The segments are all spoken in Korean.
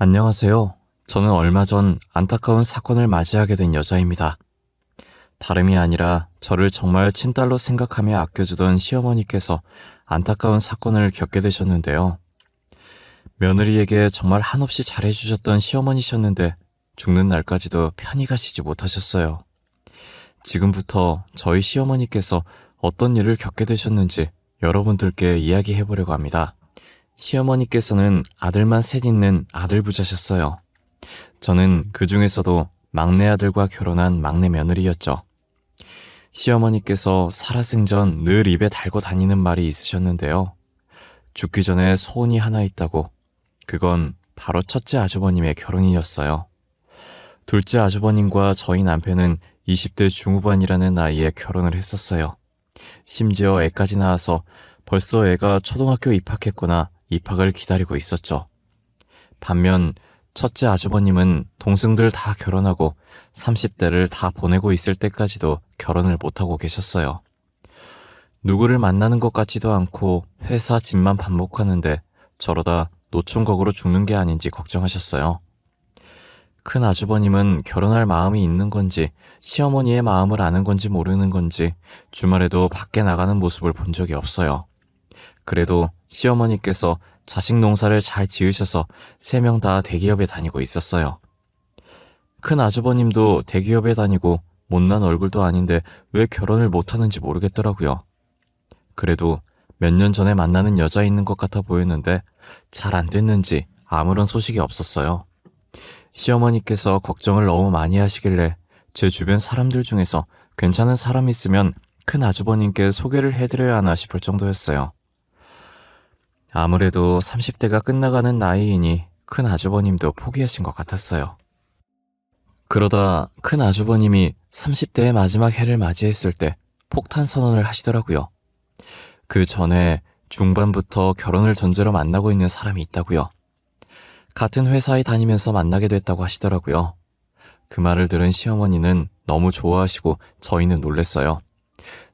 안녕하세요. 저는 얼마 전 안타까운 사건을 맞이하게 된 여자입니다. 다름이 아니라 저를 정말 친딸로 생각하며 아껴주던 시어머니께서 안타까운 사건을 겪게 되셨는데요. 며느리에게 정말 한없이 잘해주셨던 시어머니셨는데 죽는 날까지도 편히 가시지 못하셨어요. 지금부터 저희 시어머니께서 어떤 일을 겪게 되셨는지 여러분들께 이야기해보려고 합니다. 시어머니께서는 아들만 셋 있는 아들 부자셨어요. 저는 그 중에서도 막내 아들과 결혼한 막내 며느리였죠. 시어머니께서 살아생전 늘 입에 달고 다니는 말이 있으셨는데요. 죽기 전에 소원이 하나 있다고. 그건 바로 첫째 아주버님의 결혼이었어요. 둘째 아주버님과 저희 남편은 20대 중후반이라는 나이에 결혼을 했었어요. 심지어 애까지 낳아서 벌써 애가 초등학교 입학했거나 입학을 기다리고 있었죠. 반면 첫째 아주버님은 동생들 다 결혼하고 30대를 다 보내고 있을 때까지도 결혼을 못하고 계셨어요. 누구를 만나는 것 같지도 않고 회사 집만 반복하는데 저러다 노총각으로 죽는 게 아닌지 걱정하셨어요. 큰 아주버님은 결혼할 마음이 있는 건지 시어머니의 마음을 아는 건지 모르는 건지 주말에도 밖에 나가는 모습을 본 적이 없어요. 그래도 시어머니께서 자식 농사를 잘 지으셔서 3명 다 대기업에 다니고 있었어요. 큰 아주버님도 대기업에 다니고 못난 얼굴도 아닌데 왜 결혼을 못하는지 모르겠더라고요. 그래도 몇 년 전에 만나는 여자 있는 것 같아 보였는데 잘 안 됐는지 아무런 소식이 없었어요. 시어머니께서 걱정을 너무 많이 하시길래 제 주변 사람들 중에서 괜찮은 사람 있으면 큰 아주버님께 소개를 해드려야 하나 싶을 정도였어요. 아무래도 30대가 끝나가는 나이이니 큰 아주버님도 포기하신 것 같았어요. 그러다 큰 아주버님이 30대의 마지막 해를 맞이했을 때 폭탄 선언을 하시더라고요. 그 전에 중반부터 결혼을 전제로 만나고 있는 사람이 있다고요. 같은 회사에 다니면서 만나게 됐다고 하시더라고요. 그 말을 들은 시어머니는 너무 좋아하시고 저희는 놀랬어요.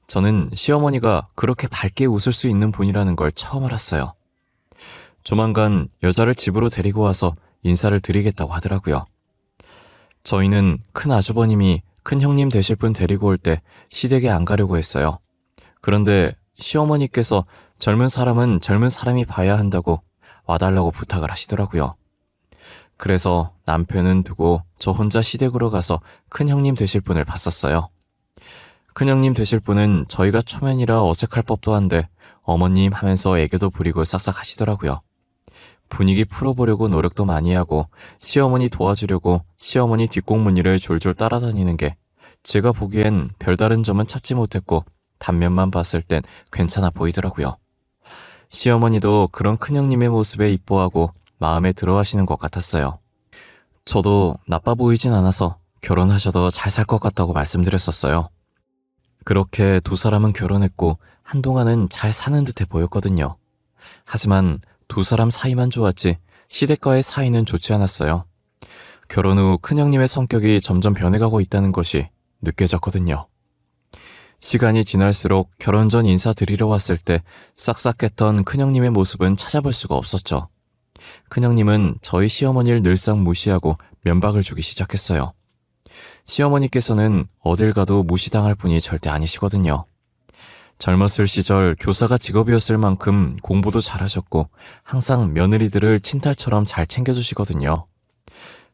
저는 시어머니가 그렇게 밝게 웃을 수 있는 분이라는 걸 처음 알았어요. 조만간 여자를 집으로 데리고 와서 인사를 드리겠다고 하더라고요. 저희는 큰 아주버님이 큰 형님 되실 분 데리고 올 때 시댁에 안 가려고 했어요. 그런데 시어머니께서 젊은 사람은 젊은 사람이 봐야 한다고 와달라고 부탁을 하시더라고요. 그래서 남편은 두고 저 혼자 시댁으로 가서 큰 형님 되실 분을 봤었어요. 큰 형님 되실 분은 저희가 초면이라 어색할 법도 한데 어머님 하면서 애교도 부리고 싹싹 하시더라고요. 분위기 풀어보려고 노력도 많이 하고 시어머니 도와주려고 시어머니 뒷공무니를 졸졸 따라다니는 게 제가 보기엔 별다른 점은 찾지 못했고 단면만 봤을 땐 괜찮아 보이더라고요. 시어머니도 그런 큰형님의 모습에 이뻐하고 마음에 들어하시는 것 같았어요. 저도 나빠 보이진 않아서 결혼하셔도 잘 살 것 같다고 말씀드렸었어요. 그렇게 두 사람은 결혼했고 한동안은 잘 사는 듯해 보였거든요. 하지만 두 사람 사이만 좋았지 시댁과의 사이는 좋지 않았어요. 결혼 후 큰형님의 성격이 점점 변해가고 있다는 것이 느껴졌거든요. 시간이 지날수록 결혼 전 인사드리러 왔을 때 싹싹했던 큰형님의 모습은 찾아볼 수가 없었죠. 큰형님은 저희 시어머니를 늘상 무시하고 면박을 주기 시작했어요. 시어머니께서는 어딜 가도 무시당할 분이 절대 아니시거든요. 젊었을 시절 교사가 직업이었을 만큼 공부도 잘하셨고 항상 며느리들을 친딸처럼 잘 챙겨주시거든요.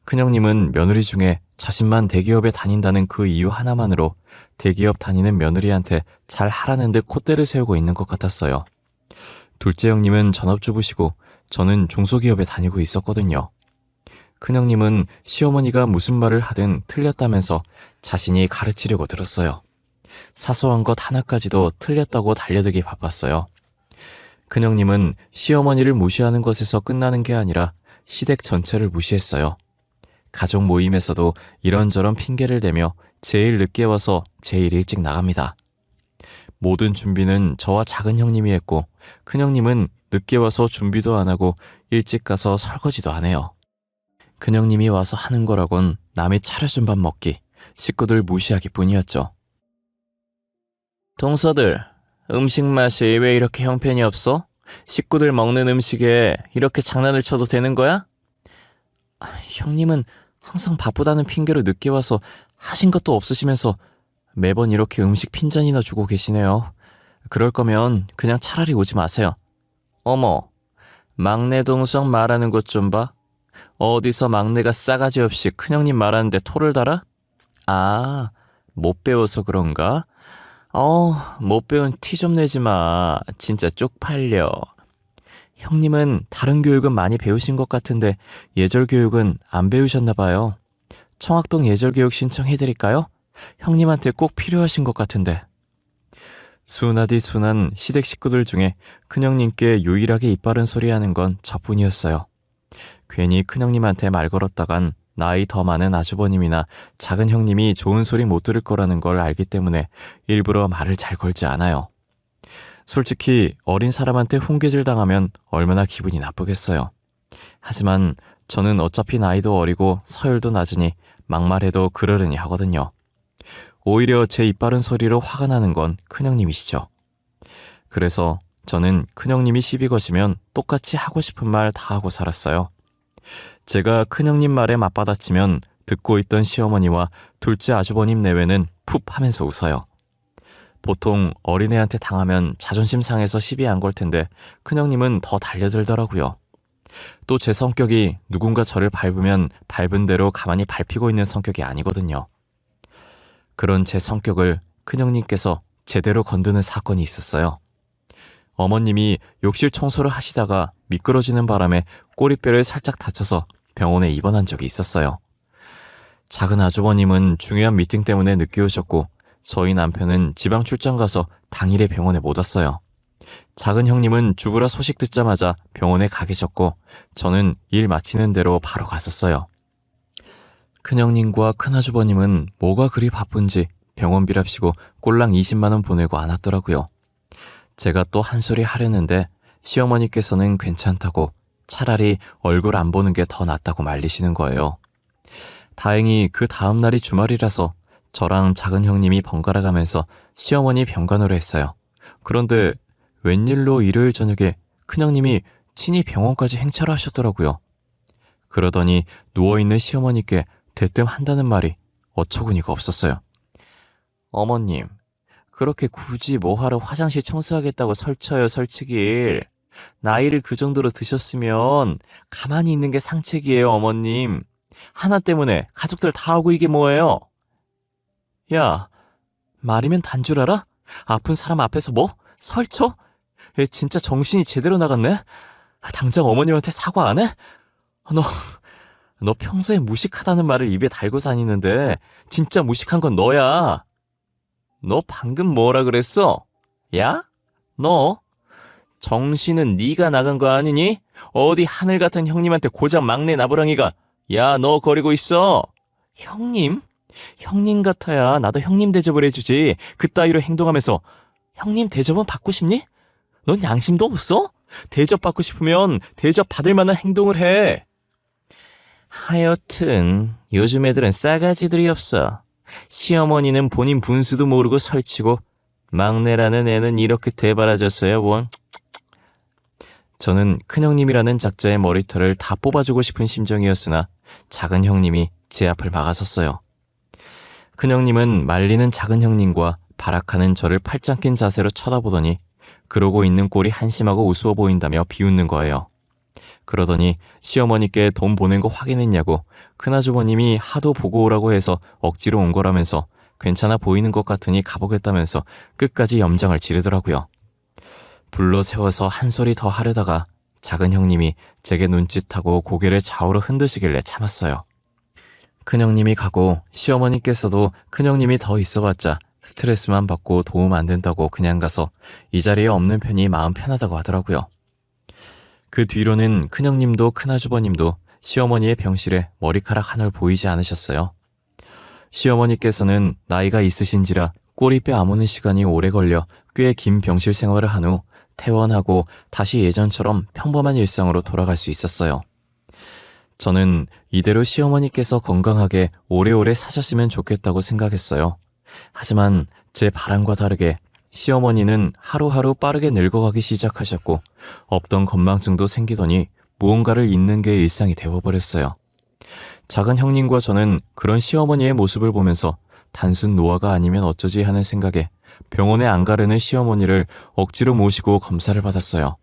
큰형님은 며느리 중에 자신만 대기업에 다닌다는 그 이유 하나만으로 대기업 다니는 며느리한테 잘 하라는 듯 콧대를 세우고 있는 것 같았어요. 둘째 형님은 전업주부시고 저는 중소기업에 다니고 있었거든요. 큰형님은 시어머니가 무슨 말을 하든 틀렸다면서 자신이 가르치려고 들었어요. 사소한 것 하나까지도 틀렸다고 달려들기 바빴어요. 큰형님은 시어머니를 무시하는 것에서 끝나는 게 아니라 시댁 전체를 무시했어요. 가족 모임에서도 이런저런 핑계를 대며 제일 늦게 와서 제일 일찍 나갑니다. 모든 준비는 저와 작은 형님이 했고 큰형님은 늦게 와서 준비도 안 하고 일찍 가서 설거지도 안 해요. 큰형님이 와서 하는 거라곤 남이 차려준 밥 먹기, 식구들 무시하기 뿐이었죠. 동서들, 음식 맛이 왜 이렇게 형편이 없어? 식구들 먹는 음식에 이렇게 장난을 쳐도 되는 거야? 형님은 항상 바쁘다는 핑계로 늦게 와서 하신 것도 없으시면서 매번 이렇게 음식 핀잔이나 주고 계시네요. 그럴 거면 그냥 차라리 오지 마세요. 어머, 막내 동생 말하는 것 좀 봐. 어디서 막내가 싸가지 없이 큰형님 말하는데 토를 달아? 아, 못 배워서 그런가? 못 배운 티 좀 내지 마. 진짜 쪽팔려. 형님은 다른 교육은 많이 배우신 것 같은데 예절 교육은 안 배우셨나 봐요. 청학동 예절 교육 신청해드릴까요? 형님한테 꼭 필요하신 것 같은데. 순하디 순한 시댁 식구들 중에 큰형님께 유일하게 이빠른 소리하는 건 저뿐이었어요. 괜히 큰형님한테 말 걸었다간 나이 더 많은 아주버님이나 작은 형님이 좋은 소리 못 들을 거라는 걸 알기 때문에 일부러 말을 잘 걸지 않아요. 솔직히 어린 사람한테 훈계질 당하면 얼마나 기분이 나쁘겠어요. 하지만 저는 어차피 나이도 어리고 서열도 낮으니 막말해도 그러려니 하거든요. 오히려 제 이빠른 소리로 화가 나는 건 큰형님이시죠. 그래서 저는 큰형님이 시비 거시면 똑같이 하고 싶은 말 다 하고 살았어요. 제가 큰형님 말에 맞받아치면 듣고 있던 시어머니와 둘째 아주버님 내외는 푹 하면서 웃어요. 보통 어린애한테 당하면 자존심 상해서 시비 안 걸 텐데 큰형님은 더 달려들더라고요. 또 제 성격이 누군가 저를 밟으면 밟은 대로 가만히 밟히고 있는 성격이 아니거든요. 그런 제 성격을 큰형님께서 제대로 건드는 사건이 있었어요. 어머님이 욕실 청소를 하시다가 미끄러지는 바람에 꼬리뼈를 살짝 다쳐서 병원에 입원한 적이 있었어요. 작은 아주버님은 중요한 미팅 때문에 늦게 오셨고 저희 남편은 지방 출장 가서 당일에 병원에 못 왔어요. 작은 형님은 주부라 소식 듣자마자 병원에 가 계셨고 저는 일 마치는 대로 바로 갔었어요. 큰형님과 큰아주버님은 뭐가 그리 바쁜지 병원비랍시고 꼴랑 20만 원 보내고 안 왔더라고요. 제가 또 한 소리 하려는데 시어머니께서는 괜찮다고 차라리 얼굴 안 보는 게 더 낫다고 말리시는 거예요. 다행히 그 다음 날이 주말이라서 저랑 작은 형님이 번갈아 가면서 시어머니 병간호를 했어요. 그런데 웬일로 일요일 저녁에 큰형님이 친히 병원까지 행차를 하셨더라고요. 그러더니 누워있는 시어머니께 대뜸 한다는 말이 어처구니가 없었어요. 어머님, 그렇게 굳이 뭐하러 화장실 청소하겠다고 설쳐요, 설치길. 나이를 그 정도로 드셨으면 가만히 있는 게 상책이에요, 어머님. 하나 때문에 가족들 다 하고 이게 뭐예요? 야, 말이면 단 줄 알아? 아픈 사람 앞에서 뭐? 설쳐? 얘 진짜 정신이 제대로 나갔네? 당장 어머님한테 사과 안 해? 너 평소에 무식하다는 말을 입에 달고 다니는데 진짜 무식한 건 너야. 너 방금 뭐라 그랬어? 야? 너? 정신은 네가 나간 거 아니니? 어디 하늘 같은 형님한테 고작 막내 나부랑이가 야, 너 거리고 있어. 형님? 형님 같아야 나도 형님 대접을 해주지. 그따위로 행동하면서 형님 대접은 받고 싶니? 넌 양심도 없어? 대접받고 싶으면 대접받을 만한 행동을 해. 하여튼 요즘 애들은 싸가지들이 없어. 시어머니는 본인 분수도 모르고 설치고 막내라는 애는 이렇게 대바라졌어야 원. 저는 큰형님이라는 작자의 머리털을 다 뽑아주고 싶은 심정이었으나 작은 형님이 제 앞을 막아섰어요. 큰형님은 말리는 작은 형님과 발악하는 저를 팔짱 낀 자세로 쳐다보더니 그러고 있는 꼴이 한심하고 우스워 보인다며 비웃는 거예요. 그러더니 시어머니께 돈 보낸 거 확인했냐고 큰아주버님이 하도 보고 오라고 해서 억지로 온 거라면서 괜찮아 보이는 것 같으니 가보겠다면서 끝까지 염장을 지르더라고요. 불러 세워서 한 소리 더 하려다가 작은 형님이 제게 눈짓하고 고개를 좌우로 흔드시길래 참았어요. 큰형님이 가고 시어머니께서도 큰형님이 더 있어봤자 스트레스만 받고 도움 안 된다고 그냥 가서 이 자리에 없는 편이 마음 편하다고 하더라고요. 그 뒤로는 큰형님도 큰아주버님도 시어머니의 병실에 머리카락 하늘 보이지 않으셨어요. 시어머니께서는 나이가 있으신지라 꼬리뼈 아무는 시간이 오래 걸려 꽤 긴 병실 생활을 한 후 퇴원하고 다시 예전처럼 평범한 일상으로 돌아갈 수 있었어요. 저는 이대로 시어머니께서 건강하게 오래오래 사셨으면 좋겠다고 생각했어요. 하지만 제 바람과 다르게 시어머니는 하루하루 빠르게 늙어가기 시작하셨고 없던 건망증도 생기더니 무언가를 잊는 게 일상이 되어버렸어요. 작은 형님과 저는 그런 시어머니의 모습을 보면서 단순 노화가 아니면 어쩌지 하는 생각에 병원에 안 가려는 시어머니를 억지로 모시고 검사를 받았어요.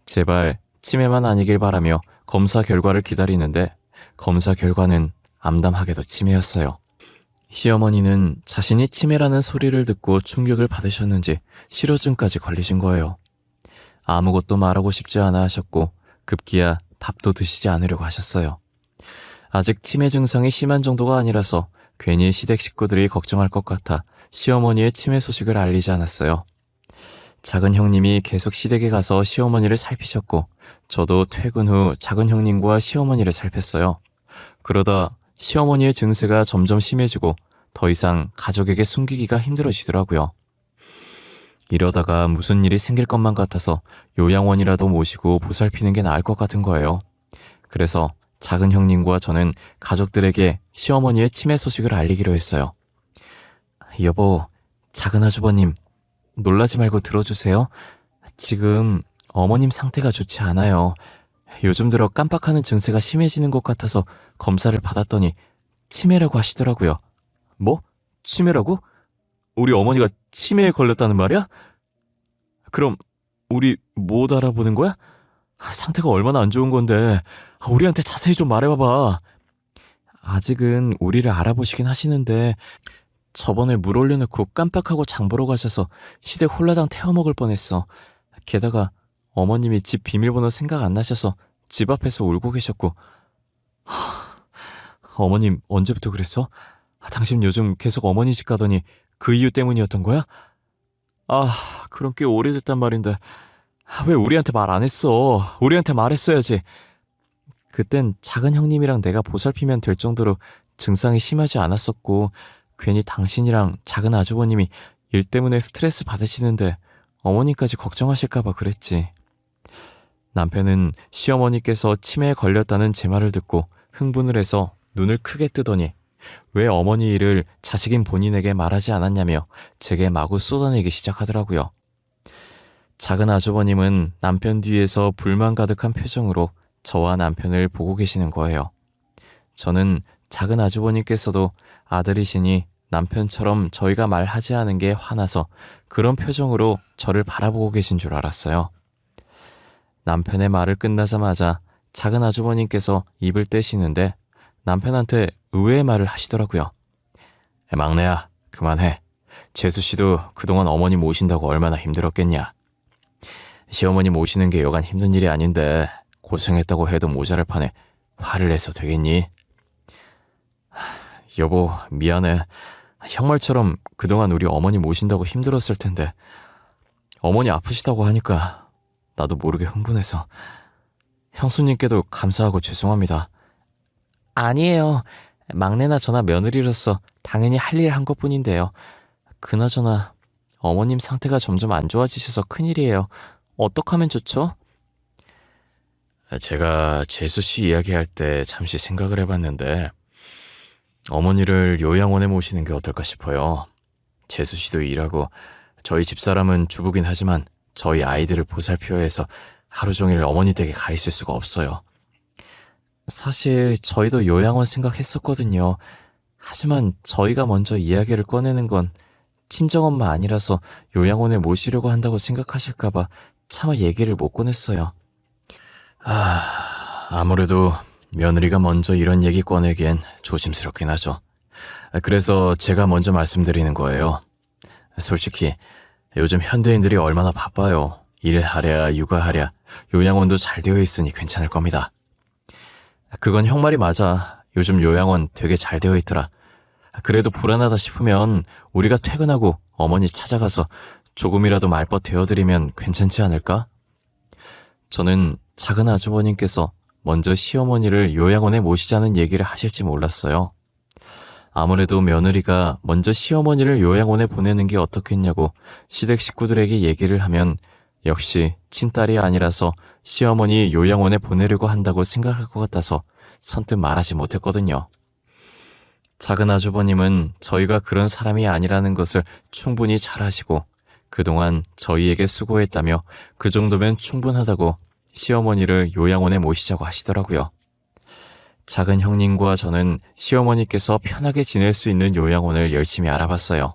제발 치매만 아니길 바라며 검사 결과를 기다리는데 검사 결과는 암담하게도 치매였어요. 시어머니는 자신이 치매라는 소리를 듣고 충격을 받으셨는지 실어증까지 걸리신 거예요. 아무것도 말하고 싶지 않아 하셨고 급기야 밥도 드시지 않으려고 하셨어요. 아직 치매 증상이 심한 정도가 아니라서 괜히 시댁 식구들이 걱정할 것 같아 시어머니의 치매 소식을 알리지 않았어요. 작은 형님이 계속 시댁에 가서 시어머니를 살피셨고 저도 퇴근 후 작은 형님과 시어머니를 살폈어요. 그러다 시어머니의 증세가 점점 심해지고 더 이상 가족에게 숨기기가 힘들어지더라고요. 이러다가 무슨 일이 생길 것만 같아서 요양원이라도 모시고 보살피는 게 나을 것 같은 거예요. 그래서 작은 형님과 저는 가족들에게 시어머니의 치매 소식을 알리기로 했어요. 여보, 작은 아주버님, 놀라지 말고 들어주세요. 지금 어머님 상태가 좋지 않아요. 요즘 들어 깜빡하는 증세가 심해지는 것 같아서 검사를 받았더니 치매라고 하시더라고요. 뭐? 치매라고? 우리 어머니가 치매에 걸렸다는 말이야? 그럼 우리 못 알아보는 거야? 상태가 얼마나 안 좋은 건데 우리한테 자세히 좀 말해봐봐. 아직은 우리를 알아보시긴 하시는데 저번에 물 올려놓고 깜빡하고 장 보러 가셔서 시댁 홀라당 태워먹을 뻔했어. 게다가 어머님이 집 비밀번호 생각 안 나셔서 집 앞에서 울고 계셨고. 어머님 언제부터 그랬어? 당신 요즘 계속 어머니 집 가더니 그 이유 때문이었던 거야? 그럼 꽤 오래됐단 말인데 왜 우리한테 말 안 했어? 우리한테 말했어야지. 그땐 작은 형님이랑 내가 보살피면 될 정도로 증상이 심하지 않았었고 괜히 당신이랑 작은 아주버님이 일 때문에 스트레스 받으시는데 어머니까지 걱정하실까봐 그랬지. 남편은 시어머니께서 치매에 걸렸다는 제 말을 듣고 흥분을 해서 눈을 크게 뜨더니 왜 어머니 일을 자식인 본인에게 말하지 않았냐며 제게 마구 쏟아내기 시작하더라고요. 작은 아주버님은 남편 뒤에서 불만 가득한 표정으로 저와 남편을 보고 계시는 거예요. 저는 작은 아주버님께서도 아들이시니 남편처럼 저희가 말하지 않은 게 화나서 그런 표정으로 저를 바라보고 계신 줄 알았어요. 남편의 말을 끝나자마자 작은 아주버님께서 입을 떼시는데 남편한테 의외의 말을 하시더라고요. 막내야, 그만해. 재수 씨도 그동안 어머니 모신다고 얼마나 힘들었겠냐. 시어머니 모시는 게 여간 힘든 일이 아닌데 고생했다고 해도 모자랄 판에 화를 내서 되겠니? 여보, 미안해. 형 말처럼 그동안 우리 어머니 모신다고 힘들었을 텐데 어머니 아프시다고 하니까 나도 모르게 흥분해서 형수님께도 감사하고 죄송합니다. 아니에요. 막내나 저나 며느리로서 당연히 할 일 한 것뿐인데요. 그나저나 어머님 상태가 점점 안 좋아지셔서 큰일이에요. 어떡하면 좋죠? 제가 재수 씨 이야기할 때 잠시 생각을 해봤는데 어머니를 요양원에 모시는 게 어떨까 싶어요. 재수 씨도 일하고 저희 집사람은 주부긴 하지만 저희 아이들을 보살펴야 해서 하루 종일 어머니 댁에 가 있을 수가 없어요. 사실 저희도 요양원 생각했었거든요. 하지만 저희가 먼저 이야기를 꺼내는 건 친정엄마 아니라서 요양원에 모시려고 한다고 생각하실까봐 차마 얘기를 못 꺼냈어요. 아무래도 며느리가 먼저 이런 얘기 꺼내기엔 조심스럽긴 하죠. 그래서 제가 먼저 말씀드리는 거예요. 솔직히 요즘 현대인들이 얼마나 바빠요. 일하랴 육아하랴 요양원도 잘 되어 있으니 괜찮을 겁니다. 그건 형 말이 맞아. 요즘 요양원 되게 잘 되어 있더라. 그래도 불안하다 싶으면 우리가 퇴근하고 어머니 찾아가서 조금이라도 말벗 대어드리면 괜찮지 않을까? 저는 작은 아주버님께서 먼저 시어머니를 요양원에 모시자는 얘기를 하실지 몰랐어요. 아무래도 며느리가 먼저 시어머니를 요양원에 보내는 게 어떻겠냐고 시댁 식구들에게 얘기를 하면 역시 친딸이 아니라서 시어머니 요양원에 보내려고 한다고 생각할 것 같아서 선뜻 말하지 못했거든요. 작은 아주버님은 저희가 그런 사람이 아니라는 것을 충분히 잘 아시고 그동안 저희에게 수고했다며 그 정도면 충분하다고 시어머니를 요양원에 모시자고 하시더라고요. 작은 형님과 저는 시어머니께서 편하게 지낼 수 있는 요양원을 열심히 알아봤어요.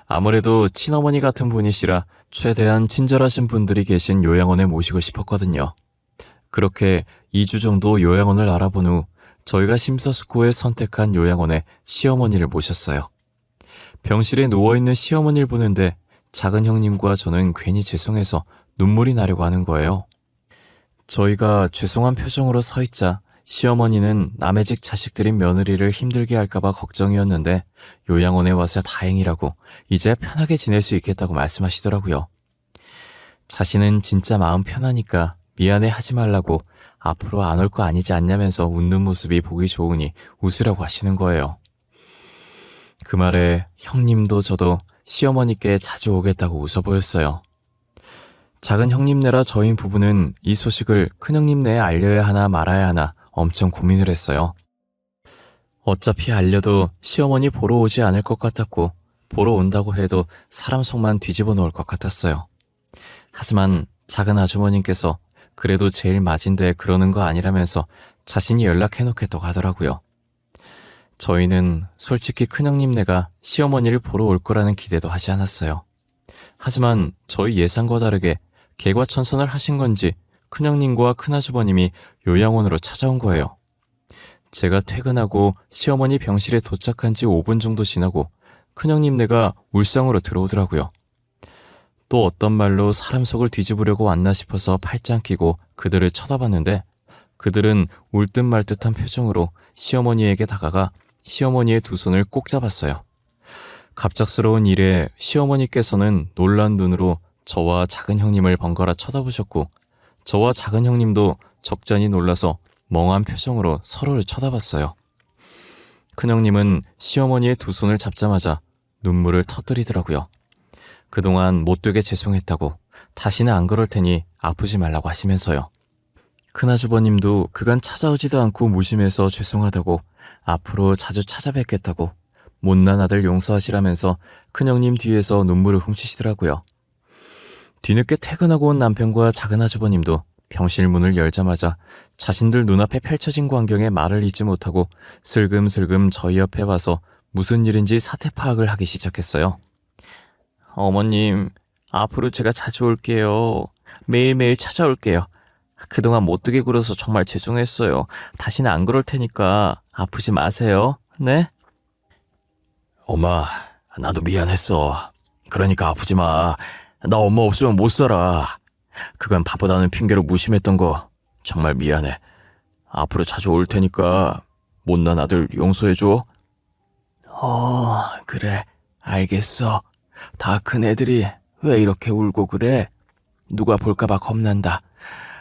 아무래도 친어머니 같은 분이시라 최대한 친절하신 분들이 계신 요양원에 모시고 싶었거든요. 그렇게 2주 정도 요양원을 알아본 후 저희가 심사숙고해 선택한 요양원에 시어머니를 모셨어요. 병실에 누워있는 시어머니를 보는데 작은 형님과 저는 괜히 죄송해서 눈물이 나려고 하는 거예요. 저희가 죄송한 표정으로 서 있자 시어머니는 남의 집 자식들인 며느리를 힘들게 할까봐 걱정이었는데 요양원에 와서 다행이라고 이제 편하게 지낼 수 있겠다고 말씀하시더라고요. 자신은 진짜 마음 편하니까 미안해 하지 말라고 앞으로 안 올 거 아니지 않냐면서 웃는 모습이 보기 좋으니 웃으라고 하시는 거예요. 그 말에 형님도 저도 시어머니께 자주 오겠다고 웃어 보였어요. 작은 형님네라 저희 부부는 이 소식을 큰형님네에 알려야 하나 말아야 하나 엄청 고민을 했어요. 어차피 알려도 시어머니 보러 오지 않을 것 같았고 보러 온다고 해도 사람 속만 뒤집어 놓을 것 같았어요. 하지만 작은 아주머님께서 그래도 제일 맞은데 그러는 거 아니라면서 자신이 연락해놓겠다고 하더라고요. 저희는 솔직히 큰형님네가 시어머니를 보러 올 거라는 기대도 하지 않았어요. 하지만 저희 예상과 다르게 개과천선을 하신 건지 큰형님과 큰아주버님이 요양원으로 찾아온 거예요. 제가 퇴근하고 시어머니 병실에 도착한 지 5분 정도 지나고 큰형님네가 울상으로 들어오더라고요. 또 어떤 말로 사람 속을 뒤집으려고 왔나 싶어서 팔짱 끼고 그들을 쳐다봤는데 그들은 울 듯 말 듯한 표정으로 시어머니에게 다가가 시어머니의 두 손을 꼭 잡았어요. 갑작스러운 일에 시어머니께서는 놀란 눈으로 저와 작은 형님을 번갈아 쳐다보셨고 저와 작은 형님도 적잖이 놀라서 멍한 표정으로 서로를 쳐다봤어요. 큰형님은 시어머니의 두 손을 잡자마자 눈물을 터뜨리더라고요. 그동안 못되게 죄송했다고 다시는 안 그럴 테니 아프지 말라고 하시면서요. 큰아주버님도 그간 찾아오지도 않고 무심해서 죄송하다고 앞으로 자주 찾아뵙겠다고 못난 아들 용서하시라면서 큰형님 뒤에서 눈물을 훔치시더라고요. 뒤늦게 퇴근하고 온 남편과 작은 아주버님도 병실 문을 열자마자 자신들 눈앞에 펼쳐진 광경에 말을 잇지 못하고 슬금슬금 저희 옆에 와서 무슨 일인지 사태 파악을 하기 시작했어요. 어머님, 앞으로 제가 자주 올게요. 매일매일 찾아올게요. 그동안 못되게 굴어서 정말 죄송했어요. 다시는 안 그럴 테니까 아프지 마세요. 네? 엄마, 나도 미안했어. 그러니까 아프지 마. 나 엄마 없으면 못 살아. 그간 바쁘다는 핑계로 무심했던 거 정말 미안해. 앞으로 자주 올 테니까 못난 아들 용서해줘. 그래. 알겠어. 다 큰 애들이 왜 이렇게 울고 그래? 누가 볼까봐 겁난다.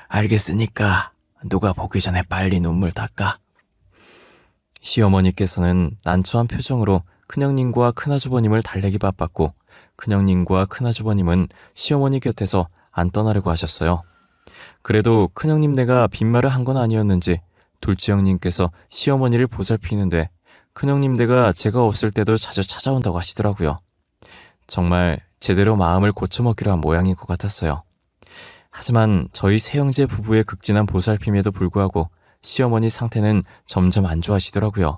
알겠으니까 누가 보기 전에 빨리 눈물 닦아. 시어머니께서는 난처한 표정으로 큰형님과 큰아주버님을 달래기 바빴고 큰형님과 큰아주버님은 시어머니 곁에서 안 떠나려고 하셨어요. 그래도 큰형님네가 빈말을 한 건 아니었는지 둘째 형님께서 시어머니를 보살피는데 큰형님네가 제가 없을 때도 자주 찾아온다고 하시더라고요. 정말 제대로 마음을 고쳐먹기로 한 모양인 것 같았어요. 하지만 저희 세형제 부부의 극진한 보살핌에도 불구하고 시어머니 상태는 점점 안 좋아지더라고요.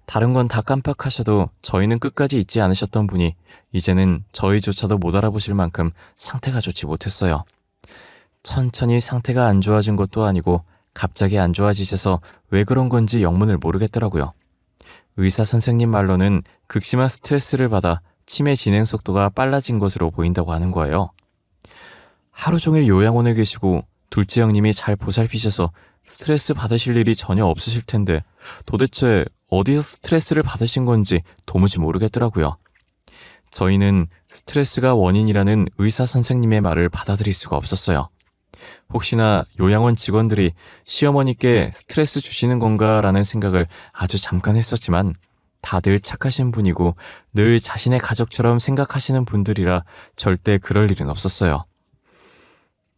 다른 건 다 깜빡하셔도 저희는 끝까지 잊지 않으셨던 분이 이제는 저희조차도 못 알아보실 만큼 상태가 좋지 못했어요. 천천히 상태가 안 좋아진 것도 아니고 갑자기 안 좋아지셔서 왜 그런 건지 영문을 모르겠더라고요. 의사 선생님 말로는 극심한 스트레스를 받아 치매 진행 속도가 빨라진 것으로 보인다고 하는 거예요. 하루 종일 요양원에 계시고 둘째 형님이 잘 보살피셔서 스트레스 받으실 일이 전혀 없으실 텐데 도대체 어디서 스트레스를 받으신 건지 도무지 모르겠더라고요. 저희는 스트레스가 원인이라는 의사 선생님의 말을 받아들일 수가 없었어요. 혹시나 요양원 직원들이 시어머니께 스트레스 주시는 건가라는 생각을 아주 잠깐 했었지만 다들 착하신 분이고 늘 자신의 가족처럼 생각하시는 분들이라 절대 그럴 일은 없었어요.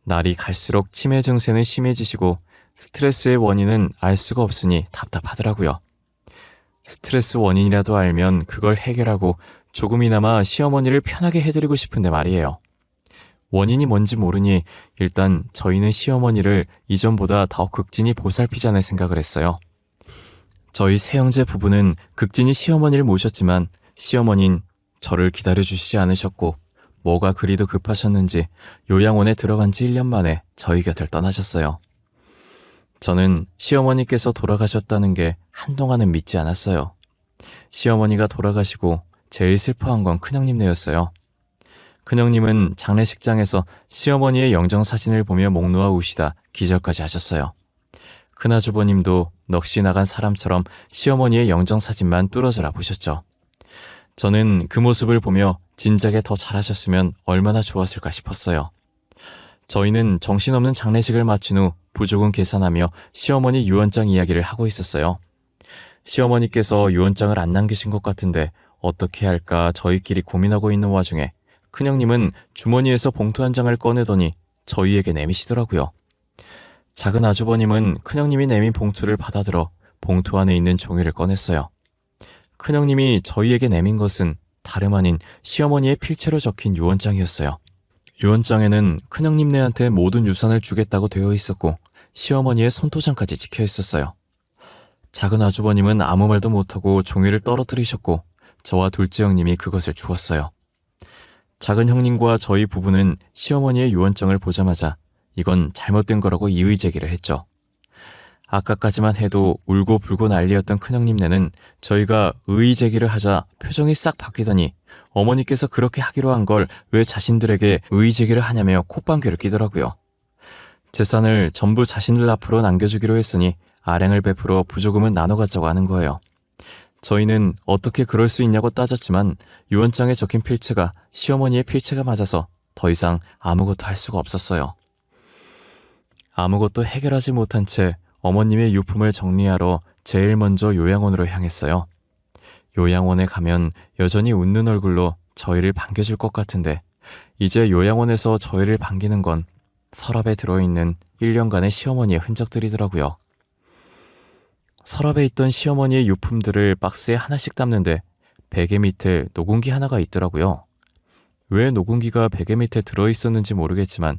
날이 갈수록 치매 증세는 심해지시고 스트레스의 원인은 알 수가 없으니 답답하더라고요. 스트레스 원인이라도 알면 그걸 해결하고 조금이나마 시어머니를 편하게 해드리고 싶은데 말이에요. 원인이 뭔지 모르니 일단 저희는 시어머니를 이전보다 더 극진히 보살피자는 생각을 했어요. 저희 세형제 부부는 극진히 시어머니를 모셨지만 시어머니는 저를 기다려주시지 않으셨고 뭐가 그리도 급하셨는지 요양원에 들어간 지 1년 만에 저희 곁을 떠나셨어요. 저는 시어머니께서 돌아가셨다는 게 한동안은 믿지 않았어요. 시어머니가 돌아가시고 제일 슬퍼한 건 큰형님네였어요. 큰형님은 장례식장에서 시어머니의 영정사진을 보며 목 놓아 우시다 기절까지 하셨어요. 큰아주버님도 넋이 나간 사람처럼 시어머니의 영정사진만 뚫어져라 보셨죠. 저는 그 모습을 보며 진작에 더 잘하셨으면 얼마나 좋았을까 싶었어요. 저희는 정신없는 장례식을 마친 후 부조금 계산하며 시어머니 유언장 이야기를 하고 있었어요. 시어머니께서 유언장을 안 남기신 것 같은데 어떻게 할까 저희끼리 고민하고 있는 와중에 큰형님은 주머니에서 봉투 한 장을 꺼내더니 저희에게 내미시더라고요. 작은 아주버님은 큰형님이 내민 봉투를 받아들어 봉투 안에 있는 종이를 꺼냈어요. 큰형님이 저희에게 내민 것은 다름 아닌 시어머니의 필체로 적힌 유언장이었어요. 유언장에는 큰형님네한테 모든 유산을 주겠다고 되어 있었고 시어머니의 손토장까지 찍혀 있었어요. 작은 아주버님은 아무 말도 못하고 종이를 떨어뜨리셨고 저와 둘째 형님이 그것을 주었어요. 작은 형님과 저희 부부는 시어머니의 유언장을 보자마자 이건 잘못된 거라고 이의제기를 했죠. 아까까지만 해도 울고불고 난리였던 큰형님네는 저희가 의의제기를 하자 표정이 싹 바뀌더니 어머니께서 그렇게 하기로 한 걸 왜 자신들에게 의의제기를 하냐며 콧방귀를 끼더라고요. 재산을 전부 자신들 앞으로 남겨주기로 했으니 아량을 베풀어 부조금은 나눠 갖자고 하는 거예요. 저희는 어떻게 그럴 수 있냐고 따졌지만 유언장에 적힌 필체가 시어머니의 필체가 맞아서 더 이상 아무것도 할 수가 없었어요. 아무것도 해결하지 못한 채 어머님의 유품을 정리하러 제일 먼저 요양원으로 향했어요. 요양원에 가면 여전히 웃는 얼굴로 저희를 반겨줄 것 같은데 이제 요양원에서 저희를 반기는 건 서랍에 들어있는 1년간의 시어머니의 흔적들이더라고요. 서랍에 있던 시어머니의 유품들을 박스에 하나씩 담는데 베개 밑에 녹음기 하나가 있더라고요. 왜 녹음기가 베개 밑에 들어있었는지 모르겠지만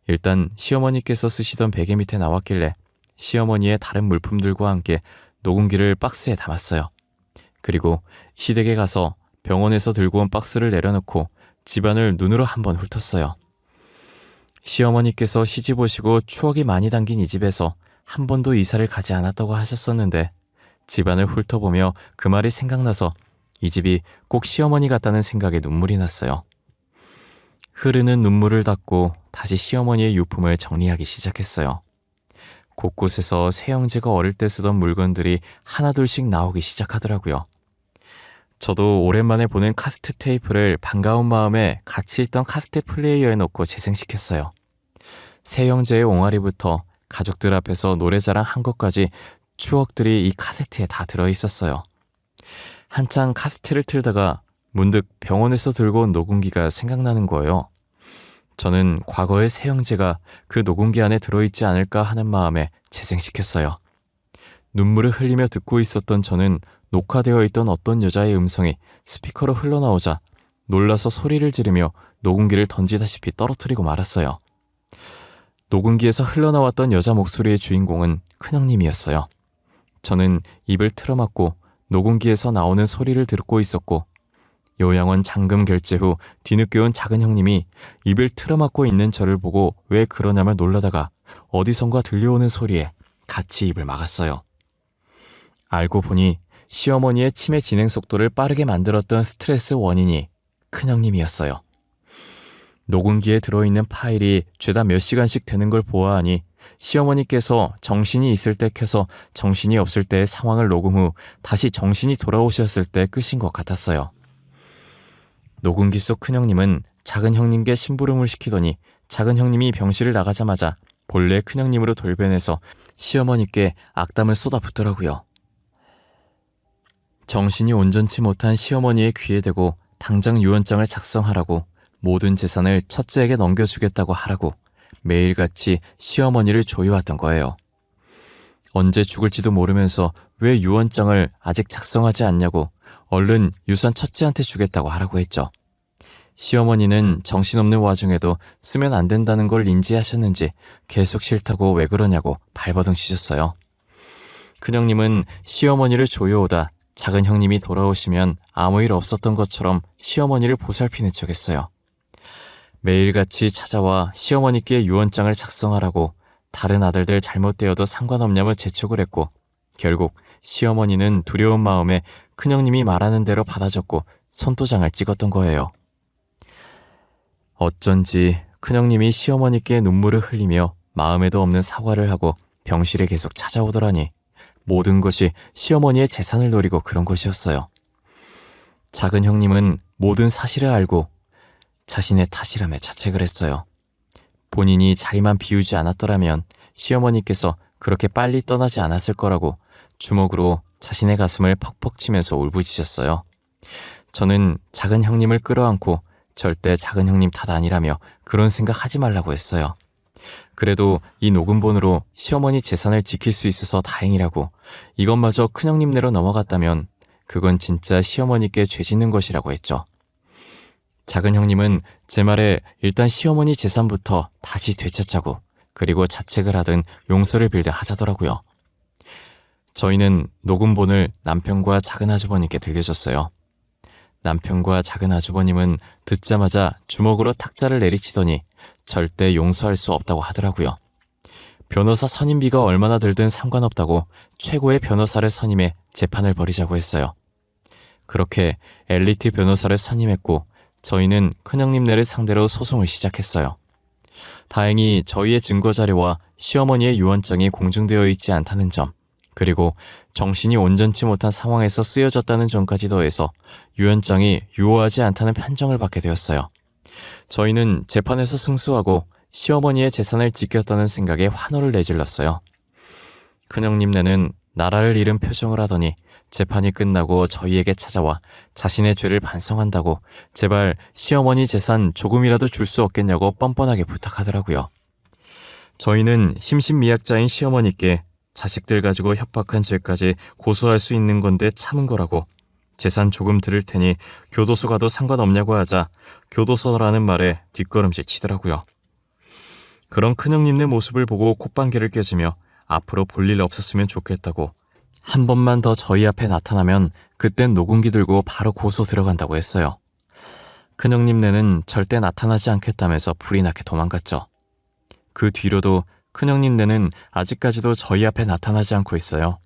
일단 시어머니께서 쓰시던 베개 밑에 나왔길래 시어머니의 다른 물품들과 함께 녹음기를 박스에 담았어요. 그리고 시댁에 가서 병원에서 들고 온 박스를 내려놓고 집안을 눈으로 한번 훑었어요. 시어머니께서 시집 오시고 추억이 많이 담긴 이 집에서 한 번도 이사를 가지 않았다고 하셨었는데 집안을 훑어보며 그 말이 생각나서 이 집이 꼭 시어머니 같다는 생각에 눈물이 났어요. 흐르는 눈물을 닦고 다시 시어머니의 유품을 정리하기 시작했어요. 곳곳에서 새형제가 어릴 때 쓰던 물건들이 하나둘씩 나오기 시작하더라고요. 저도 오랜만에 보는 카세트 테이프를 반가운 마음에 같이 있던 카세트 플레이어에 넣고 재생시켰어요. 새형제의 옹알이부터 가족들 앞에서 노래자랑 한 것까지 추억들이 이 카세트에 다 들어있었어요. 한창 카세트를 틀다가 문득 병원에서 들고 온 녹음기가 생각나는 거예요. 저는 과거의 새형제가 그 녹음기 안에 들어있지 않을까 하는 마음에 재생시켰어요. 눈물을 흘리며 듣고 있었던 저는 녹화되어 있던 어떤 여자의 음성이 스피커로 흘러나오자 놀라서 소리를 지르며 녹음기를 던지다시피 떨어뜨리고 말았어요. 녹음기에서 흘러나왔던 여자 목소리의 주인공은 큰형님이었어요. 저는 입을 틀어막고 녹음기에서 나오는 소리를 듣고 있었고 요양원 잔금 결제 후 뒤늦게 온 작은 형님이 입을 틀어막고 있는 저를 보고 왜 그러냐며 놀라다가 어디선가 들려오는 소리에 같이 입을 막았어요. 알고 보니 시어머니의 치매 진행 속도를 빠르게 만들었던 스트레스 원인이 큰형님이었어요. 녹음기에 들어있는 파일이 죄다 몇 시간씩 되는 걸 보아하니 시어머니께서 정신이 있을 때 켜서 정신이 없을 때의 상황을 녹음 후 다시 정신이 돌아오셨을 때 끄신 것 같았어요. 녹음기 속 큰형님은 작은 형님께 심부름을 시키더니 작은 형님이 병실을 나가자마자 본래 큰형님으로 돌변해서 시어머니께 악담을 쏟아붓더라고요. 정신이 온전치 못한 시어머니의 귀에 대고 당장 유언장을 작성하라고 모든 재산을 첫째에게 넘겨주겠다고 하라고 매일같이 시어머니를 조여왔던 거예요. 언제 죽을지도 모르면서 왜 유언장을 아직 작성하지 않냐고 얼른 유산 첫째한테 주겠다고 하라고 했죠. 시어머니는 정신없는 와중에도 쓰면 안 된다는 걸 인지하셨는지 계속 싫다고 왜 그러냐고 발버둥 치셨어요. 큰형님은 시어머니를 조여오다 작은 형님이 돌아오시면 아무 일 없었던 것처럼 시어머니를 보살피는 척했어요. 매일같이 찾아와 시어머니께 유언장을 작성하라고 다른 아들들 잘못되어도 상관없냐며 재촉을 했고 결국 시어머니는 두려운 마음에 큰형님이 말하는 대로 받아 적고 손도장을 찍었던 거예요. 어쩐지 큰형님이 시어머니께 눈물을 흘리며 마음에도 없는 사과를 하고 병실에 계속 찾아오더라니 모든 것이 시어머니의 재산을 노리고 그런 것이었어요. 작은 형님은 모든 사실을 알고 자신의 탓이라며 자책을 했어요. 본인이 자리만 비우지 않았더라면 시어머니께서 그렇게 빨리 떠나지 않았을 거라고 주먹으로 자신의 가슴을 퍽퍽 치면서 울부짖었어요. 저는 작은 형님을 끌어안고 절대 작은 형님 탓 아니라며 그런 생각 하지 말라고 했어요. 그래도 이 녹음본으로 시어머니 재산을 지킬 수 있어서 다행이라고 이것마저 큰형님네로 넘어갔다면 그건 진짜 시어머니께 죄 짓는 것이라고 했죠. 작은 형님은 제 말에 일단 시어머니 재산부터 다시 되찾자고 그리고 자책을 하든 용서를 빌든 하자더라고요. 저희는 녹음본을 남편과 작은 아주버님께 들려줬어요. 남편과 작은 아주버님은 듣자마자 주먹으로 탁자를 내리치더니 절대 용서할 수 없다고 하더라고요. 변호사 선임비가 얼마나 들든 상관없다고 최고의 변호사를 선임해 재판을 벌이자고 했어요. 그렇게 엘리트 변호사를 선임했고 저희는 큰형님네를 상대로 소송을 시작했어요. 다행히 저희의 증거자료와 시어머니의 유언장이 공증되어 있지 않다는 점, 그리고 정신이 온전치 못한 상황에서 쓰여졌다는 점까지 더해서 유언장이 유효하지 않다는 판정을 받게 되었어요. 저희는 재판에서 승소하고 시어머니의 재산을 지켰다는 생각에 환호를 내질렀어요. 큰형님네는 나라를 잃은 표정을 하더니 재판이 끝나고 저희에게 찾아와 자신의 죄를 반성한다고 제발 시어머니 재산 조금이라도 줄 수 없겠냐고 뻔뻔하게 부탁하더라고요. 저희는 심신미약자인 시어머니께 자식들 가지고 협박한 죄까지 고소할 수 있는 건데 참은 거라고 재산 조금 들을 테니 교도소 가도 상관없냐고 하자 교도소라는 말에 뒷걸음질 치더라고요. 그런 큰형님네 모습을 보고 콧방귀를 껴주며 앞으로 볼 일 없었으면 좋겠다고 한 번만 더 저희 앞에 나타나면 그땐 녹음기 들고 바로 고소 들어간다고 했어요. 큰형님네는 절대 나타나지 않겠다면서 불이 나게 도망갔죠. 그 뒤로도 큰형님네는 아직까지도 저희 앞에 나타나지 않고 있어요.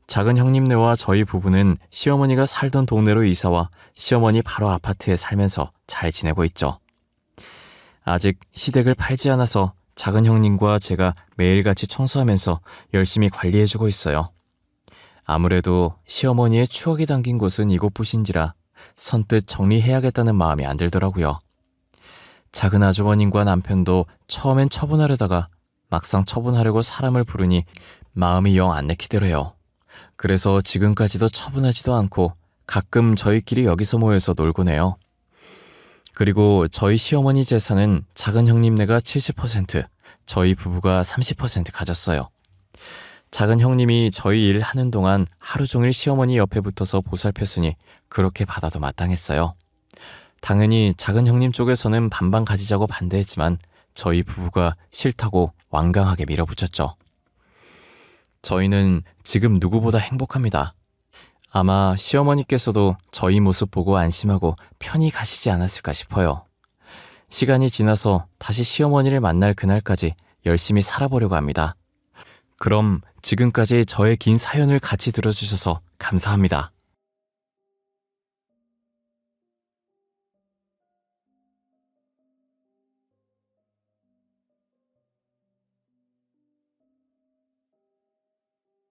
작은 형님네와 저희 부부는 시어머니가 살던 동네로 이사와 시어머니 바로 아파트에 살면서 잘 지내고 있죠. 아직 시댁을 팔지 않아서 작은 형님과 제가 매일같이 청소하면서 열심히 관리해주고 있어요. 아무래도 시어머니의 추억이 담긴 곳은 이곳뿐인지라 선뜻 정리해야겠다는 마음이 안 들더라고요. 작은 아주버님과 남편도 처음엔 처분하려다가 막상 처분하려고 사람을 부르니 마음이 영 안 내키더래요. 그래서 지금까지도 처분하지도 않고 가끔 저희끼리 여기서 모여서 놀곤 해요. 그리고 저희 시어머니 재산은 작은 형님네가 70%, 저희 부부가 30% 가졌어요. 작은 형님이 저희 일 하는 동안 하루 종일 시어머니 옆에 붙어서 보살폈으니 그렇게 받아도 마땅했어요. 당연히 작은 형님 쪽에서는 반반 가지자고 반대했지만 저희 부부가 싫다고 완강하게 밀어붙였죠. 저희는 지금 누구보다 행복합니다. 아마 시어머니께서도 저희 모습 보고 안심하고 편히 가시지 않았을까 싶어요. 시간이 지나서 다시 시어머니를 만날 그날까지 열심히 살아보려고 합니다. 그럼 지금까지 저의 긴 사연을 같이 들어주셔서 감사합니다.